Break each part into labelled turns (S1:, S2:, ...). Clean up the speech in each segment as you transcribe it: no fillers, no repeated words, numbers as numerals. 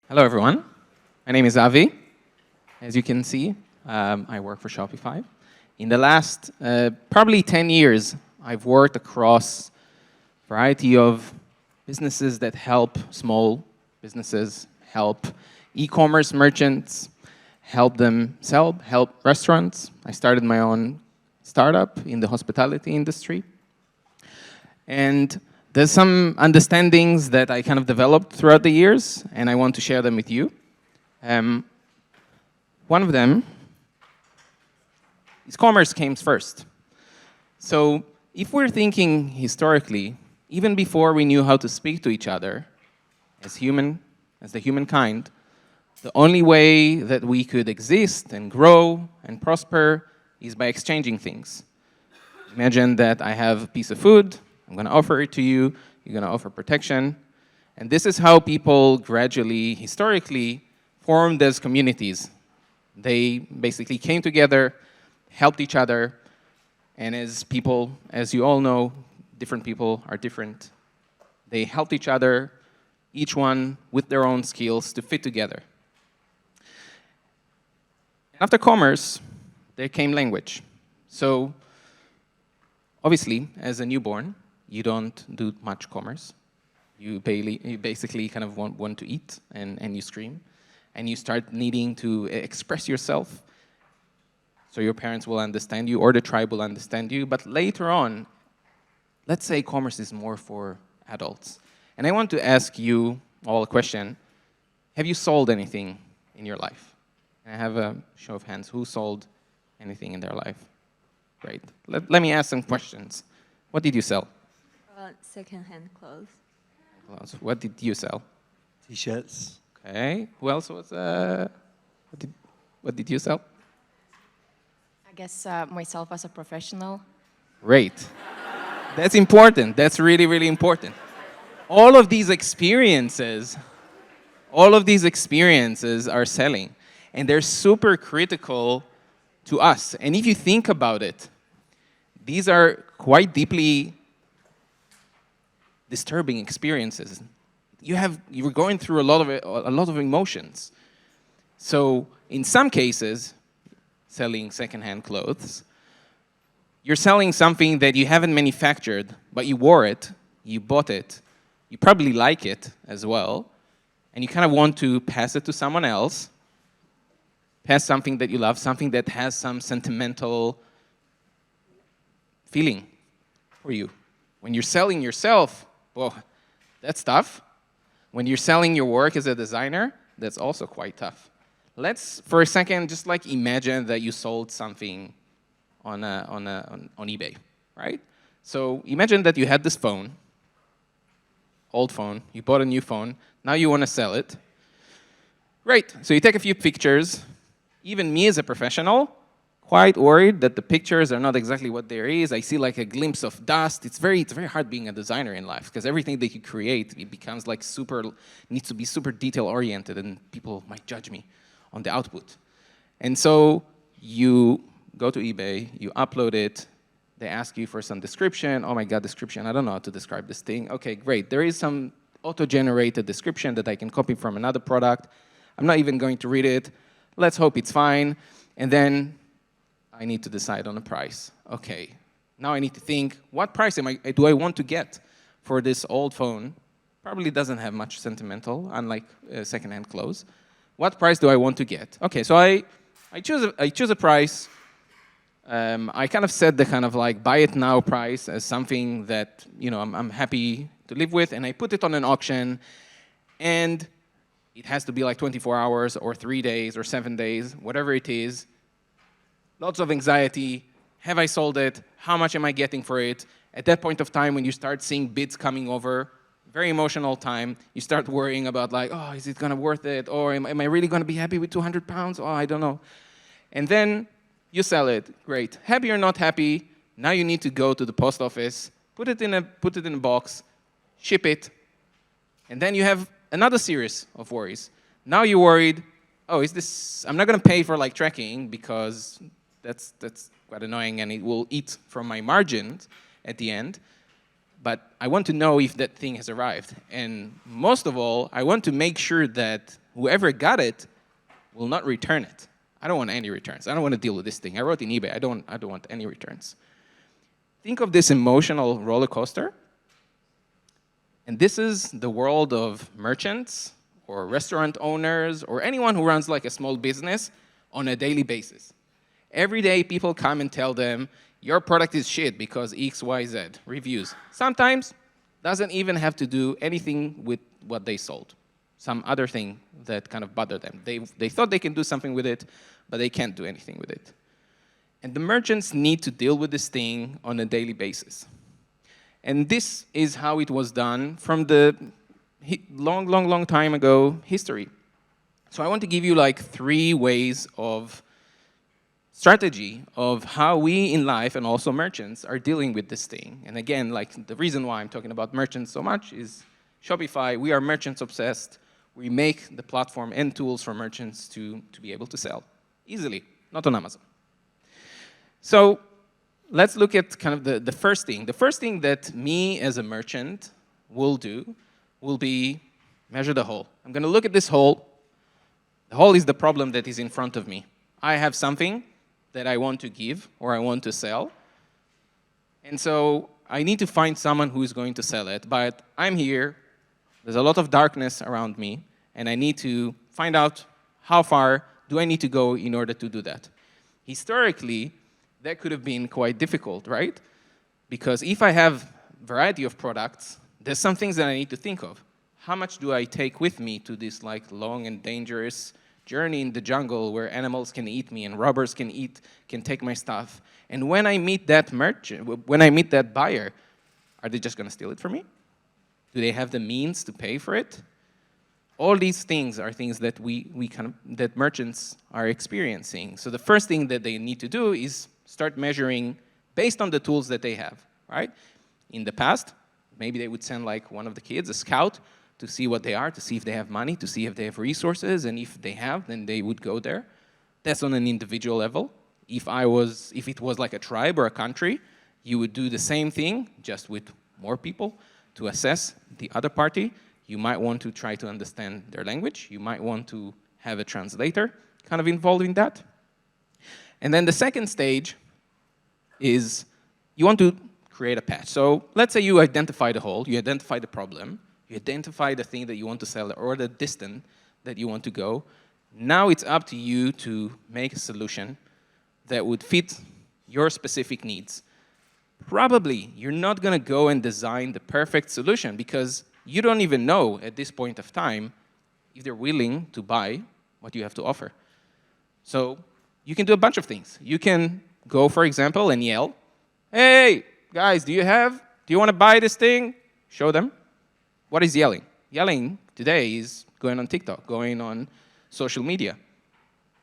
S1: Hello, everyone. My name is Avi. As you can see, I work for Shopify. In the last probably 10 years, I've worked across a variety of businesses that help small businesses, help e-commerce merchants, help them sell, help restaurants. I started my own startup in the hospitality industry. And there's some understandings that I kind of developed throughout the years, and I want to share them with you. One of them is commerce came first. So if we're thinking historically, even before we knew how to speak to each other as the humankind, the only way that we could exist and grow and prosper is by exchanging things. Imagine that I have a piece of food, I'm going to offer it to you, you're going to offer protection. And this is how people gradually, historically, formed as communities. They basically came together, helped each other, and as people, as you all know, different people are different. They helped each other, each one with their own skills to fit together. After commerce, there came language. So obviously, as a newborn, you don't do much commerce. You basically kind of want to eat, and you scream. And you start needing to express yourself so your parents will understand you or the tribe will understand you. But later on, let's say commerce is more for adults. And I want to ask you all a question. Have you sold anything in your life? I have a show of hands. Who sold anything in their life? Great. Let me ask some questions. What did you sell?
S2: Second-hand clothes.
S1: What did you sell?
S3: T-shirts.
S1: Okay. Who else was? What did you sell?
S2: I guess myself as a professional.
S1: Great. That's important. That's really, really important. All of these experiences are selling, and they're super critical to us. And if you think about it, these are quite deeply disturbing experiences. You're going through a lot of emotions. So in some cases, selling secondhand clothes, you're selling something that you haven't manufactured, but you wore it, you bought it, you probably like it as well, and you kind of want to pass it to someone else, pass something that you love, something that has some sentimental feeling for you. When you're selling yourself, well, that's tough. When you're selling your work as a designer, that's also quite tough. Let's, for a second, just like imagine that you sold something on eBay, right? So imagine that you had this phone, old phone, you bought a new phone, now you want to sell it. Great, so you take a few pictures. Even me as a professional, quite worried that the pictures are not exactly what there is. I see like a glimpse of dust. It's very hard being a designer in life because everything that you create, it becomes like needs to be super detail oriented, and people might judge me on the output. And so you go to eBay, you upload it, they ask you for some description. Oh my God, description, I don't know how to describe this thing. Okay, great. There is some auto-generated description that I can copy from another product. I'm not even going to read it. Let's hope it's fine. And then I need to decide on a price. Okay, now I need to think, what price do I want to get for this old phone? Probably doesn't have much sentimental, unlike secondhand clothes. What price do I want to get? Okay, so I choose a price. I kind of set the kind of like buy it now price as something that I'm happy to live with, and I put it on an auction, and it has to be like 24 hours or 3 days or 7 days, whatever it is. Lots of anxiety. Have I sold it? How much am I getting for it? At that point of time, when you start seeing bids coming over, very emotional time, you start worrying about like, oh, is it gonna worth it? Or am I really gonna be happy with 200 pounds? Oh, I don't know. And then you sell it. Great. Happy or not happy, now you need to go to the post office, put it in a box, ship it, and then you have another series of worries. Now you're worried, oh, I'm not gonna pay for like tracking because that's quite annoying, and it will eat from my margins at the end. but I want to know if that thing has arrived. And most of all, I want to make sure that whoever got it will not return it. I don't want any returns. I don't want to deal with this thing. I wrote in eBay, I don't want any returns. Think of this emotional roller coaster. And this is the world of merchants or restaurant owners or anyone who runs like a small business on a daily basis. Every day people come and tell them, your product is shit because X, Y, Z, reviews. Sometimes doesn't even have to do anything with what they sold. Some other thing that kind of bothered them. They thought they can do something with it, but they can't do anything with it. And the merchants need to deal with this thing on a daily basis. And this is how it was done from the long time ago history. So I want to give you like 3 ways of strategy of how we in life and also merchants are dealing with this thing. And again, like the reason why I'm talking about merchants so much is Shopify, we are merchants obsessed. We make the platform and tools for merchants to be able to sell easily, not on Amazon. So let's look at kind of the first thing. The first thing that me as a merchant will do will be measure the hole. I'm going to look at this hole. The hole is the problem that is in front of me. I have something that I want to give or I want to sell. And so I need to find someone who is going to sell it. But I'm here. There's a lot of darkness around me. And I need to find out how far do I need to go in order to do that. Historically, that could have been quite difficult, right? Because if I have a variety of products, there's some things that I need to think of. How much do I take with me to this like long and dangerous journey in the jungle where animals can eat me and robbers can take my stuff? And when I meet that merchant, when I meet that buyer, are they just going to steal it from me? Do they have the means to pay for it? All these things are things that that merchants are experiencing. So the first thing that they need to do is start measuring based on the tools that they have, right? In the past, maybe they would send like one of the kids, a scout, to see what they are, to see if they have money, to see if they have resources, and if they have, then they would go there. That's on an individual level. If it was like a tribe or a country, you would do the same thing, just with more people, to assess the other party. You might want to try to understand their language. You might want to have a translator kind of involved in that. And then the second stage is you want to create a patch. So let's say you identify the hole, you identify the problem, you identify the thing that you want to sell or the distance that you want to go. Now it's up to you to make a solution that would fit your specific needs. Probably you're not going to go and design the perfect solution because you don't even know at this point of time if they're willing to buy what you have to offer. So you can do a bunch of things. You can go, for example, and yell, hey, guys, do you want to buy this thing? Show them. What is yelling? Yelling today is going on TikTok, going on social media,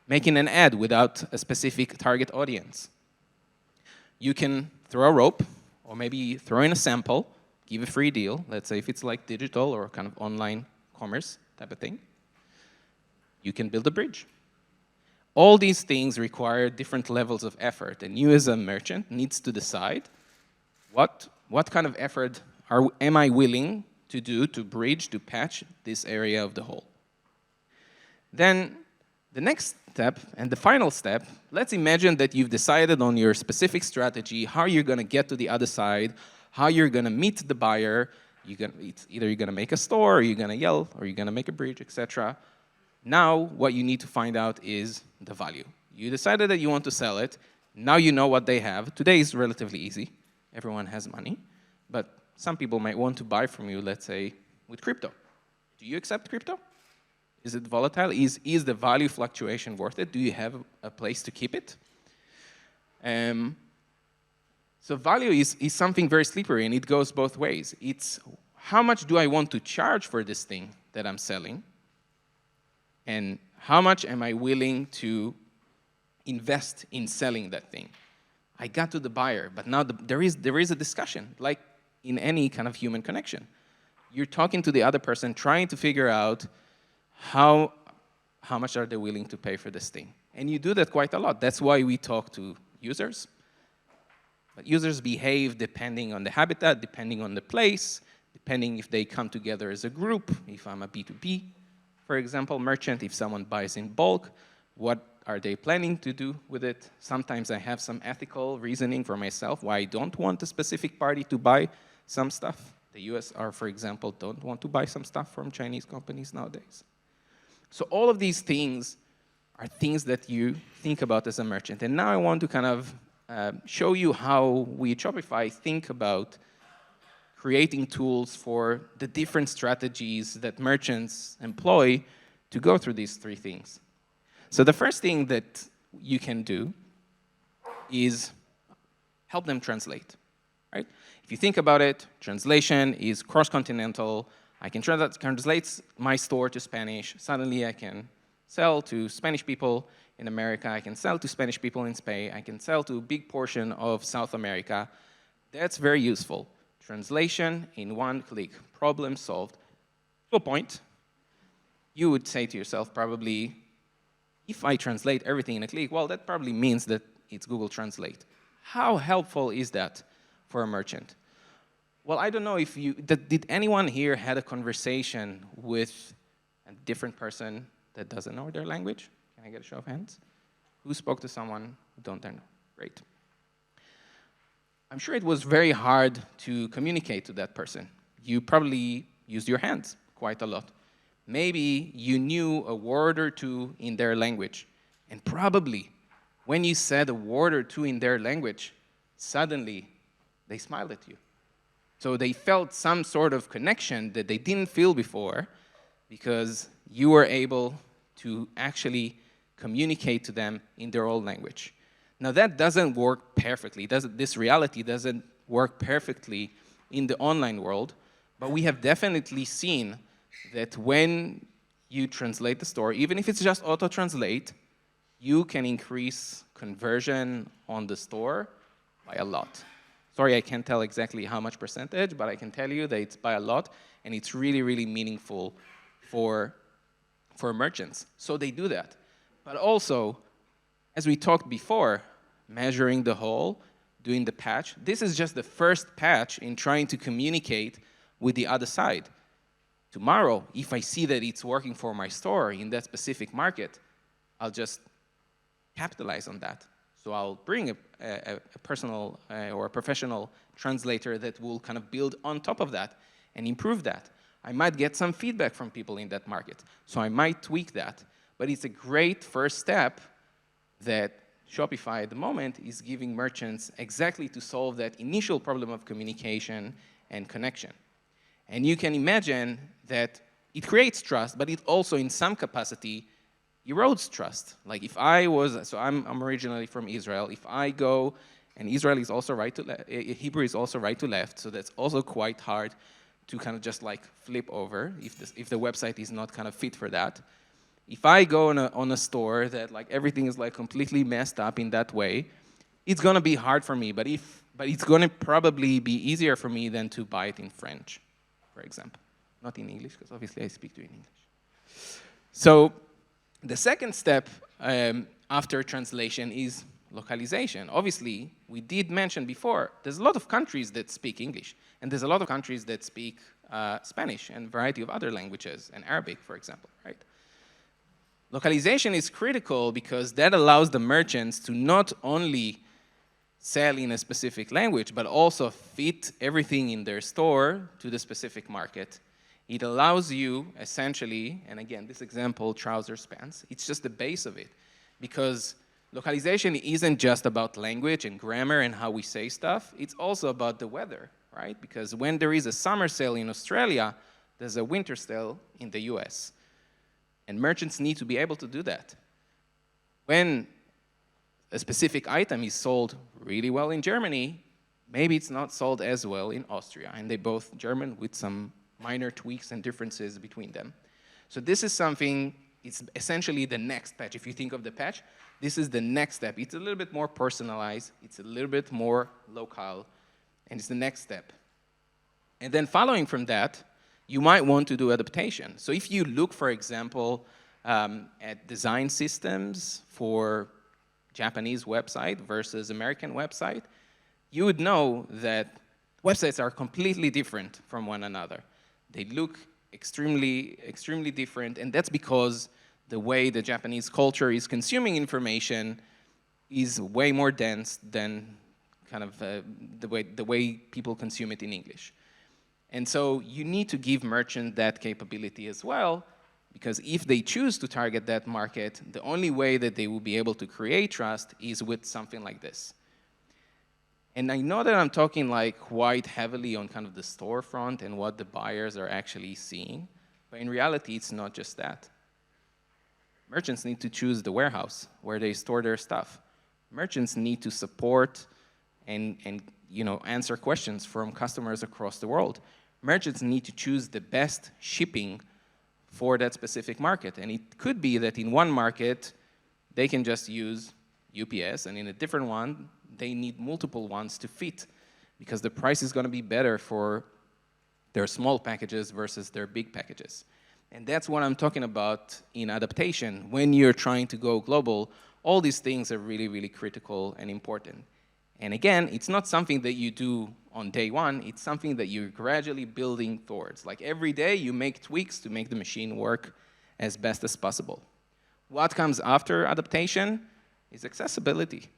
S1: making an ad without a specific target audience. You can throw a rope, or maybe throw in a sample, give a free deal. Let's say if it's like digital or kind of online commerce type of thing. You can build a bridge. All these things require different levels of effort, and you as a merchant needs to decide what kind of effort am I willing to do to bridge, to patch this area of the hole. Then the next step and the final step, let's imagine that you've decided on your specific strategy, how you're going to get to the other side, how you're going to meet the buyer. It's either you're going to make a store, or you're going to yell, or you're going to make a bridge, etc. Now, what you need to find out is the value. You decided that you want to sell it. Now you know what they have. Today is relatively easy. Everyone has money. But some people might want to buy from you, let's say, with crypto. Do you accept crypto? Is it volatile? Is the value fluctuation worth it? Do you have a place to keep it? So value is something very slippery, and it goes both ways. It's how much do I want to charge for this thing that I'm selling? And how much am I willing to invest in selling that thing? I got to the buyer, but now there is a discussion, like in any kind of human connection. You're talking to the other person, trying to figure out how much are they willing to pay for this thing. And you do that quite a lot. That's why we talk to users. but users behave depending on the habitat, depending on the place, depending if they come together as a group, if I'm a B2B, for example, merchant, if someone buys in bulk, what are they planning to do with it? Sometimes I have some ethical reasoning for myself why I don't want a specific party to buy some stuff. The USR, for example, don't want to buy some stuff from Chinese companies nowadays. So all of these things are things that you think about as a merchant. And now I want to kind of show you how we at Shopify think about creating tools for the different strategies that merchants employ to go through these three things. So the first thing that you can do is help them translate, right? If you think about it, translation is cross-continental. I can translate my store to Spanish. Suddenly I can sell to Spanish people in America. I can sell to Spanish people in Spain. I can sell to a big portion of South America. That's very useful. Translation in one click, problem solved. To a point, you would say to yourself probably, if I translate everything in a click, well, that probably means that it's Google Translate. How helpful is that for a merchant? Well, I don't know if did anyone here had a conversation with a different person that doesn't know their language? Can I get a show of hands? Who spoke to someone who don't know? Great. I'm sure it was very hard to communicate to that person. You probably used your hands quite a lot. Maybe you knew a word or two in their language, and probably when you said a word or two in their language, suddenly they smiled at you. So they felt some sort of connection that they didn't feel before because you were able to actually communicate to them in their own language. Now that doesn't work perfectly. This reality doesn't work perfectly in the online world, but we have definitely seen that when you translate the store, even if it's just auto-translate, you can increase conversion on the store by a lot. Sorry, I can't tell exactly how much percentage, but I can tell you that it's by a lot, and it's really, really meaningful for merchants. So they do that. But also, as we talked before, measuring the whole, doing the patch, this is just the first patch in trying to communicate with the other side. Tomorrow, if I see that it's working for my store in that specific market, I'll just capitalize on that. So I'll bring a personal or a professional translator that will kind of build on top of that and improve that. I might get some feedback from people in that market, so I might tweak that. But it's a great first step that Shopify at the moment is giving merchants exactly to solve that initial problem of communication and connection. And you can imagine that it creates trust, but it also, in some capacity, erodes trust. Like if I was, so I'm originally from Israel. If I go, and Israel is also right to left, Hebrew is also right to left, so that's also quite hard to kind of just like flip over if the website is not kind of fit for that. If I go on a store that like everything is like completely messed up in that way, it's gonna be hard for me. But it's gonna probably be easier for me than to buy it in French, for example, not in English, because obviously I speak to it in English. So the second step after translation is localization. Obviously, we did mention before, there's a lot of countries that speak English, and there's a lot of countries that speak Spanish and a variety of other languages, and Arabic, for example, right? Localization is critical because that allows the merchants to not only sell in a specific language, but also fit everything in their store to the specific market. It allows you, essentially, and again, this example, trousers, pants, it's just the base of it. Because localization isn't just about language and grammar and how we say stuff, it's also about the weather, right? Because when there is a summer sale in Australia, there's a winter sale in the US. And merchants need to be able to do that. When a specific item is sold really well in Germany, maybe it's not sold as well in Austria, and they're both German with some minor tweaks and differences between them. So this is something, it's essentially the next patch. If you think of the patch, this is the next step. It's a little bit more personalized, it's a little bit more local, and it's the next step. And then following from that, you might want to do adaptation. So if you look, for example, at design systems for Japanese website versus American website, you would know that websites are completely different from one another. They look extremely, extremely different, and that's because the way the Japanese culture is consuming information is way more dense than kind of the way people consume it in English. And so you need to give merchants that capability as well, because if they choose to target that market, the only way that they will be able to create trust is with something like this. And I know that I'm talking like quite heavily on kind of the storefront and what the buyers are actually seeing, but in reality, it's not just that. Merchants need to choose the warehouse where they store their stuff. Merchants need to support and answer questions from customers across the world. Merchants need to choose the best shipping for that specific market. And it could be that in one market, they can just use UPS, and in a different one, they need multiple ones to fit, because the price is going to be better for their small packages versus their big packages. And that's what I'm talking about in adaptation. When you're trying to go global, all these things are really, really critical and important. And again, it's not something that you do on day one. It's something that you're gradually building towards. Like every day, you make tweaks to make the machine work as best as possible. What comes after adaptation is accessibility.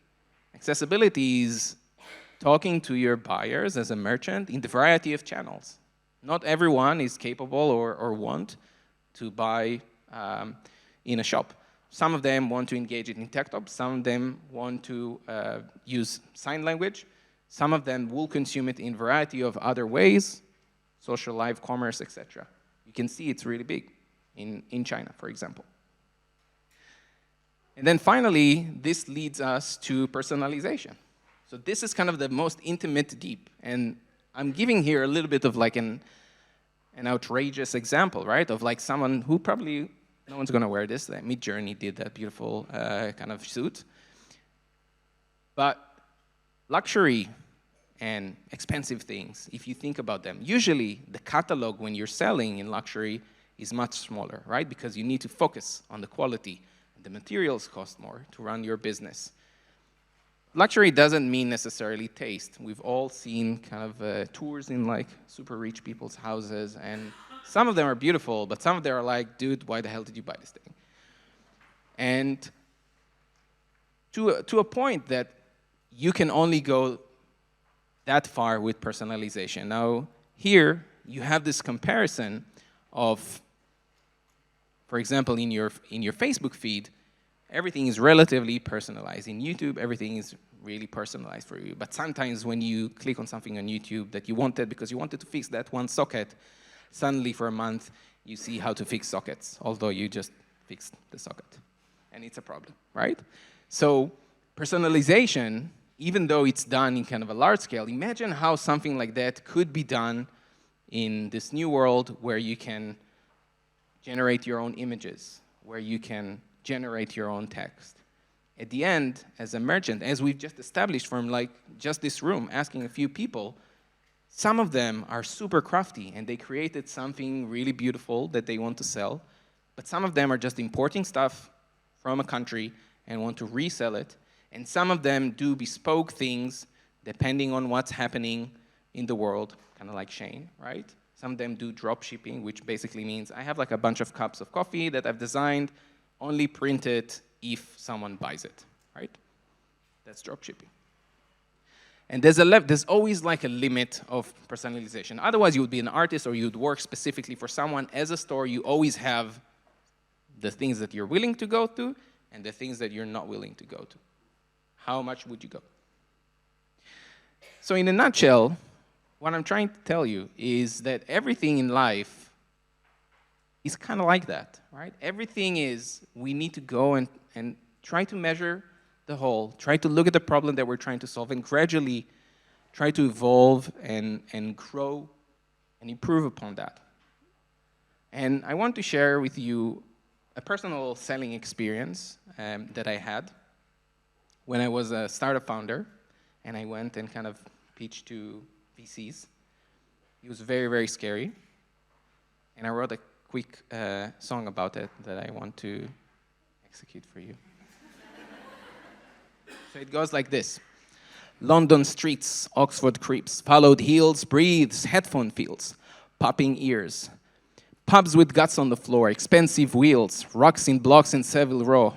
S1: Accessibility is talking to your buyers as a merchant in the variety of channels. Not everyone is capable or want to buy in a shop. Some of them want to engage in tech-top. Some of them want to use sign language. Some of them will consume it in a variety of other ways, social live commerce, etc. You can see it's really big in China, for example. And then finally, this leads us to personalization. So this is kind of the most intimate deep. And I'm giving here a little bit of like an outrageous example, right? Of like someone who probably, no one's going to wear this. Like Midjourney did that beautiful kind of suit. But luxury and expensive things, if you think about them, usually the catalog when you're selling in luxury is much smaller, right? Because you need to focus on the quality. The materials cost more to run your business. Luxury doesn't mean necessarily taste. We've all seen kind of tours in like super rich people's houses, and some of them are beautiful, but some of them are like, dude, why the hell did you buy this thing? And to a point that you can only go that far with personalization. Now, here you have this comparison of, for example, in your Facebook feed, everything is relatively personalized. In YouTube, everything is really personalized for you. But sometimes when you click on something on YouTube that you wanted because you wanted to fix that one socket, suddenly for a month, you see how to fix sockets, although you just fixed the socket. And it's a problem, right? So personalization, even though it's done in kind of a large scale, imagine how something like that could be done in this new world where you can generate your own images, where you can generate your own text. At the end, as a merchant, as we've just established from like just this room, asking a few people, some of them are super crafty and they created something really beautiful that they want to sell, but some of them are just importing stuff from a country and want to resell it, and some of them do bespoke things depending on what's happening in the world, kind of like Shane, right? Some of them do drop shipping, which basically means I have like a bunch of cups of coffee that I've designed, only print it if someone buys it, right? That's drop shipping. And there's always like a limit of personalization. Otherwise, you would be an artist or you'd work specifically for someone. As a store, you always have the things that you're willing to go to and the things that you're not willing to go to. How much would you go? So in a nutshell, what I'm trying to tell you is that everything in life is kind of like that, right? Everything is, we need to go and try to measure the whole, try to look at the problem that we're trying to solve, and gradually try to evolve and grow and improve upon that. And I want to share with you a personal selling experience that I had when I was a startup founder, and I went and kind of pitched to VCs. It was very, very scary. And I wrote a quick song about it that I want to execute for you. So it goes like this. London streets, Oxford creeps, followed heels, breathes, headphone feels, popping ears. Pubs with guts on the floor, expensive wheels, rocks in blocks in Savile Row.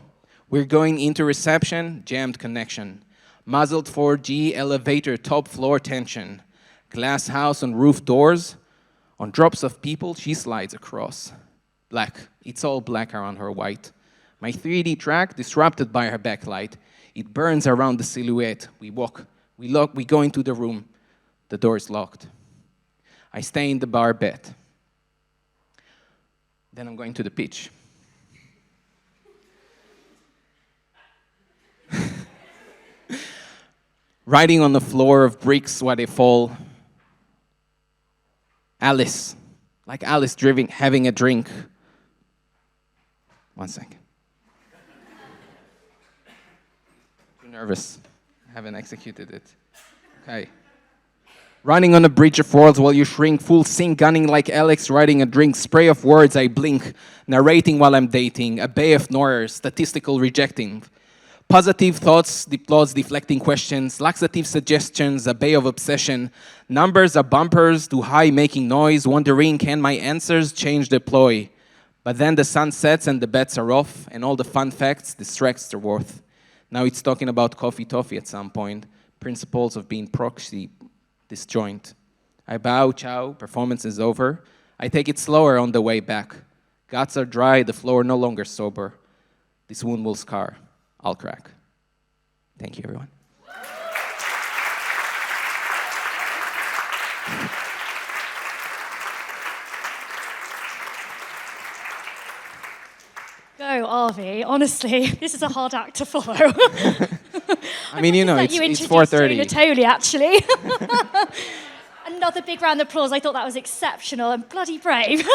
S1: We're going into reception, jammed connection. Muzzled 4G, elevator, top floor tension. Glass house on roof doors. On drops of people, she slides across. Black, it's all black around her white. My 3D track disrupted by her backlight. It burns around the silhouette. We walk, we go into the room. The door is locked. I stay in the bar bed. Then I'm going to the pitch. Riding on the floor of bricks while they fall. Alice, like Alice having a drink. 1 second. Too nervous. I haven't executed it. Okay. Running on a bridge of worlds while you shrink, full sink, gunning like Alex, riding a drink, spray of words, I blink, narrating while I'm dating, a bay of noise, statistical rejecting. Positive thoughts, plots, deflecting questions, laxative suggestions, a bay of obsession. Numbers are bumpers, too high, making noise, wondering, can my answers change the ploy? But then the sun sets and the bets are off, and all the fun facts distracts the worth. Now it's talking about coffee toffee at some point, principles of being proxy, disjoint. I bow, ciao, performance is over. I take it slower on the way back. Guts are dry, the floor no longer sober. This wound will scar. I'll crack. Thank you, everyone.
S3: Go, Arvi. Honestly, this is a hard act to follow.
S1: I mean, you know, it's 4:30.
S3: Natoli, actually. Another big round of applause. I thought that was exceptional and bloody brave.